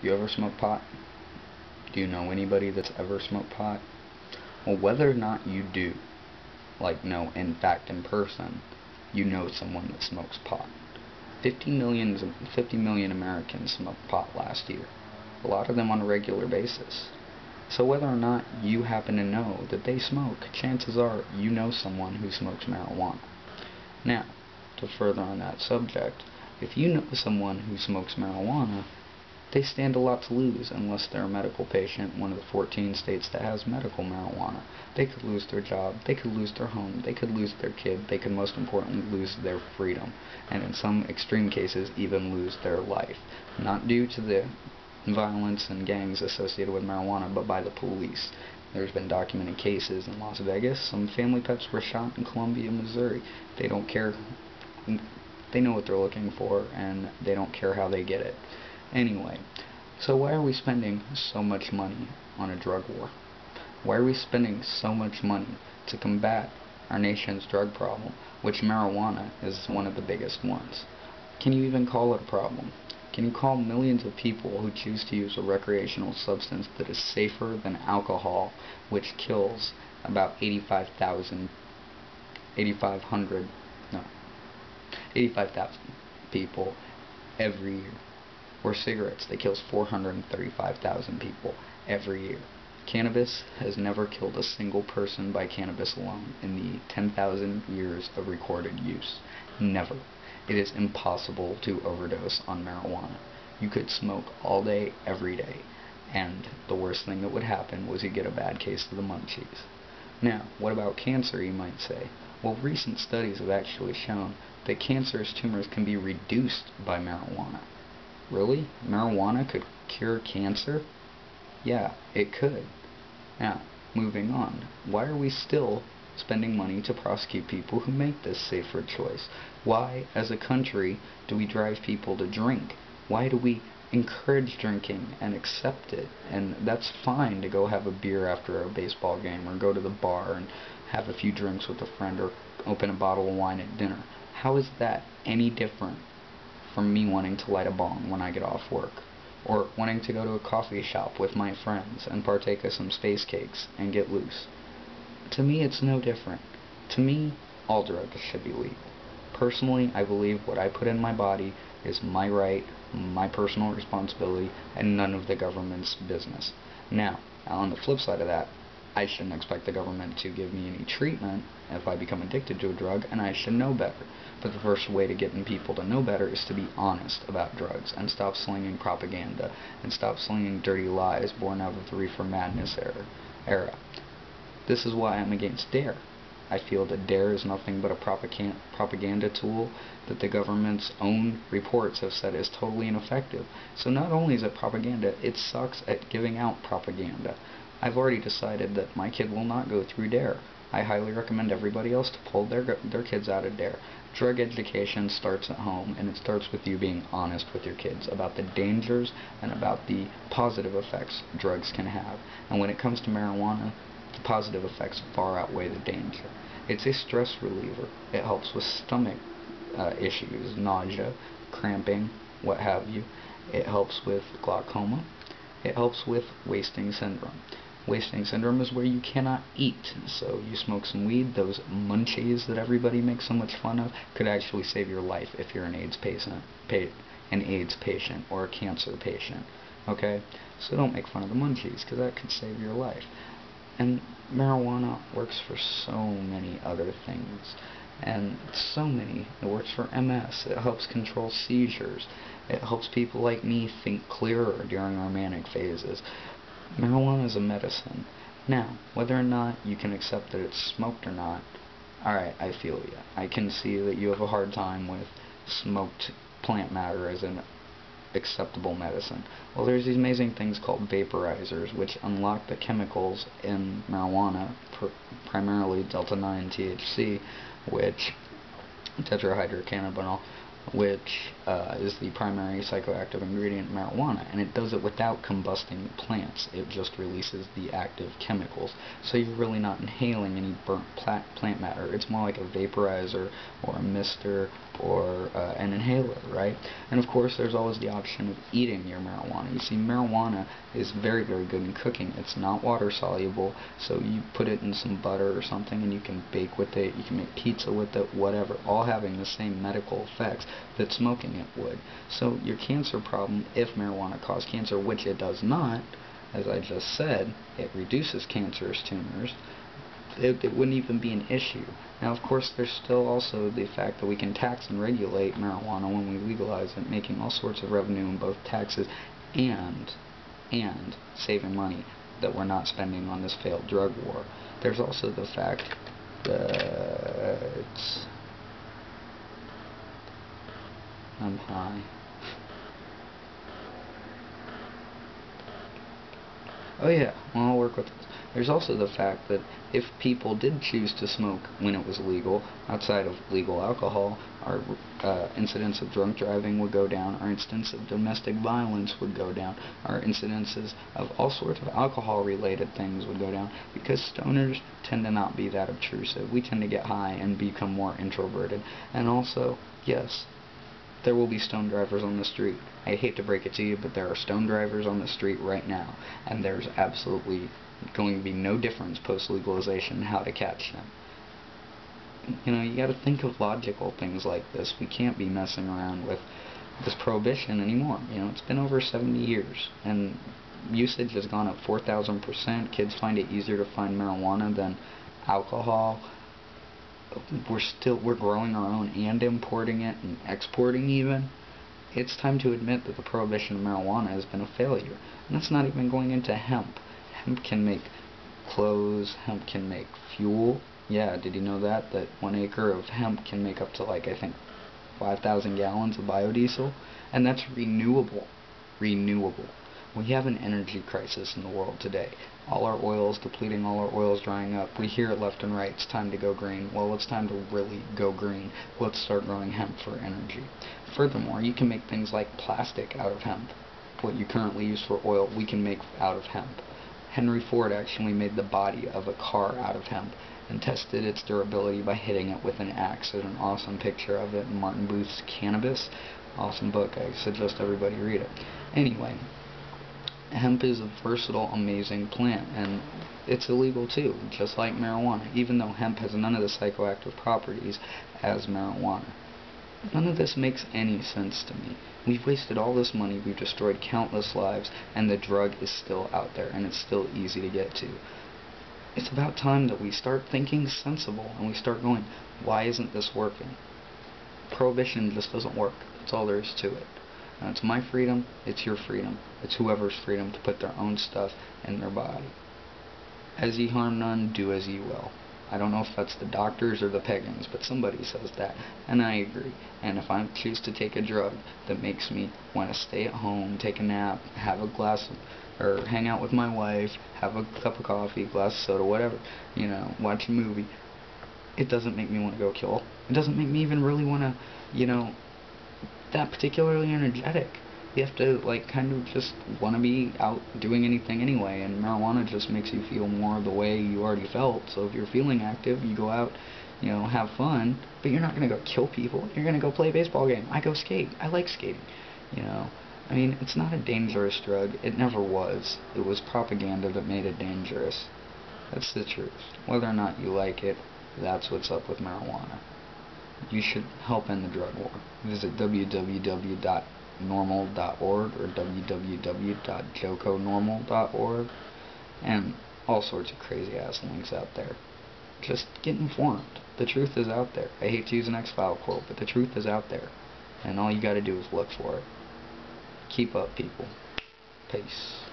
You ever smoke pot? Do you know anybody that's ever smoked pot? Well, whether or not you do, like no, in fact, in person, you know someone that smokes pot. 50 million Americans smoked pot last year. A lot of them on a regular basis. So whether or not you happen to know that they smoke, chances are you know someone who smokes marijuana. Now, to further on that subject, if you know someone who smokes marijuana, they stand a lot to lose unless they're a medical patient in one of the 14 states that has medical marijuana. They could lose their job, they could lose their home, they could lose their kid, they could most importantly lose their freedom, and in some extreme cases even lose their life. Not due to the violence and gangs associated with marijuana, but by the police. There's been documented cases in Las Vegas. Some family pets were shot in Columbia, Missouri. They don't care. They know what they're looking for, and they don't care how they get it. Anyway, so why are we spending so much money on a drug war? Why are we spending so much money to combat our nation's drug problem, which marijuana is one of the biggest ones? Can you even call it a problem? Can you call millions of people who choose to use a recreational substance that is safer than alcohol, which kills about 85,000 people every year? Or cigarettes that kills 435,000 people every year. Cannabis has never killed a single person by cannabis alone in the 10,000 years of recorded use. Never. It is impossible to overdose on marijuana. You could smoke all day, every day, and the worst thing that would happen was you get a bad case of the munchies. Now, what about cancer, you might say? Well, recent studies have actually shown that cancerous tumors can be reduced by marijuana. Really? Marijuana could cure cancer? Yeah, it could. Now, moving on. Why are we still spending money to prosecute people who make this safer choice? Why, as a country, do we drive people to drink? Why do we encourage drinking and accept it? And that's fine to go have a beer after a baseball game, or go to the bar and have a few drinks with a friend, or open a bottle of wine at dinner. How is that any different from me wanting to light a bong when I get off work, or wanting to go to a coffee shop with my friends and partake of some space cakes and get loose? To me, it's no different. To me, all drugs should be legal. Personally, I believe what I put in my body is my right, my personal responsibility, and none of the government's business. Now, on the flip side of that, I shouldn't expect the government to give me any treatment if I become addicted to a drug, and I should know better. But the first way to getting people to know better is to be honest about drugs, and stop slinging propaganda, and stop slinging dirty lies born out of the reefer madness era. This is why I'm against DARE. I feel that DARE is nothing but a propaganda tool that the government's own reports have said is totally ineffective. So not only is it propaganda, it sucks at giving out propaganda. I've already decided that my kid will not go through DARE. I highly recommend everybody else to pull their kids out of DARE. Drug education starts at home, and it starts with you being honest with your kids about the dangers and about the positive effects drugs can have. And when it comes to marijuana, the positive effects far outweigh the danger. It's a stress reliever. It helps with stomach issues, nausea, cramping, what have you. It helps with glaucoma. It helps with wasting syndrome. Wasting syndrome is where you cannot eat. So you smoke some weed, those munchies that everybody makes so much fun of could actually save your life if you're an AIDS patient or a cancer patient. Okay? So don't make fun of the munchies, because that could save your life. And marijuana works for so many other things. And so many. It works for MS. It helps control seizures. It helps people like me think clearer during our manic phases. Marijuana is a medicine. Now, whether or not you can accept that it's smoked or not, alright, I feel you. I can see that you have a hard time with smoked plant matter as an acceptable medicine. Well, there's these amazing things called vaporizers, which unlock the chemicals in marijuana, primarily delta-9 THC, which tetrahydrocannabinol, which is the primary psychoactive ingredient in marijuana, and it does it without combusting plants. It just releases the active chemicals. So you're really not inhaling any burnt plant matter. It's more like a vaporizer or a mister or an inhaler, right? And of course there's always the option of eating your marijuana. You see, marijuana is very, very good in cooking. It's not water soluble, so you put it in some butter or something and you can bake with it, you can make pizza with it, whatever, all having the same medical effects that smoking it would. So your cancer problem, if marijuana caused cancer, which it does not, as I just said, it reduces cancerous tumors, it wouldn't even be an issue. Now, of course, there's still also the fact that we can tax and regulate marijuana when we legalize it, making all sorts of revenue in both taxes and saving money that we're not spending on this failed drug war. There's also the fact that I'm high. Oh yeah, well, I'll work with this. There's also the fact that if people did choose to smoke when it was legal, outside of legal alcohol, our incidence of drunk driving would go down, our incidence of domestic violence would go down, our incidences of all sorts of alcohol-related things would go down, because stoners tend to not be that obtrusive. We tend to get high and become more introverted. And also, yes, there will be stone drivers on the street. I hate to break it to you, but there are stone drivers on the street right now, and there's absolutely going to be no difference post-legalization in how to catch them. You know, you got to think of logical things like this. We can't be messing around with this prohibition anymore. You know, it's been over 70 years, and usage has gone up 4,000%. Kids find it easier to find marijuana than alcohol. We're growing our own and importing it and exporting even. It's time to admit that the prohibition of marijuana has been a failure. And that's not even going into hemp. Hemp can make clothes, hemp can make fuel. Yeah, did you know that? That 1 acre of hemp can make up to, like, I think 5,000 gallons of biodiesel? And that's renewable. Renewable. We have an energy crisis in the world today. All our oil is depleting, all our oil is drying up. We hear it left and right, it's time to go green. Well, it's time to really go green. Let's start growing hemp for energy. Furthermore, you can make things like plastic out of hemp. What you currently use for oil, we can make out of hemp. Henry Ford actually made the body of a car out of hemp and tested its durability by hitting it with an axe. There's an awesome picture of it in Martin Booth's Cannabis. Awesome book. I suggest everybody read it. Anyway, hemp is a versatile, amazing plant, and it's illegal too, just like marijuana, even though hemp has none of the psychoactive properties as marijuana. None of this makes any sense to me. We've wasted all this money, we've destroyed countless lives, and the drug is still out there, and it's still easy to get to. It's about time that we start thinking sensible, and we start going, why isn't this working? Prohibition just doesn't work. That's all there is to it. It's my freedom, it's your freedom, it's whoever's freedom to put their own stuff in their body. As ye harm none, do as ye will. I don't know if that's the doctors or the pagans, but somebody says that, and I agree. And if I choose to take a drug that makes me want to stay at home, take a nap, have a glass of, or hang out with my wife, have a cup of coffee, glass of soda, whatever, you know, watch a movie, it doesn't make me want to go kill. It doesn't make me even really want to, you know, that particularly energetic. You have to, like, kind of just want to be out doing anything anyway, and marijuana just makes you feel more the way you already felt. So if you're feeling active, you go out, you know, have fun, but you're not going to go kill people. You're going to go play a baseball game. I go skate. I like skating, you know. I mean, it's not a dangerous drug. It never was. It was propaganda that made it dangerous. That's the truth. Whether or not you like it, that's what's up with marijuana. You should help end the drug war. Visit www.normal.org or www.joconormal.org and all sorts of crazy ass links out there. Just get informed. The truth is out there. I hate to use an X-File quote, but the truth is out there. And all you gotta do is look for it. Keep up, people. Peace.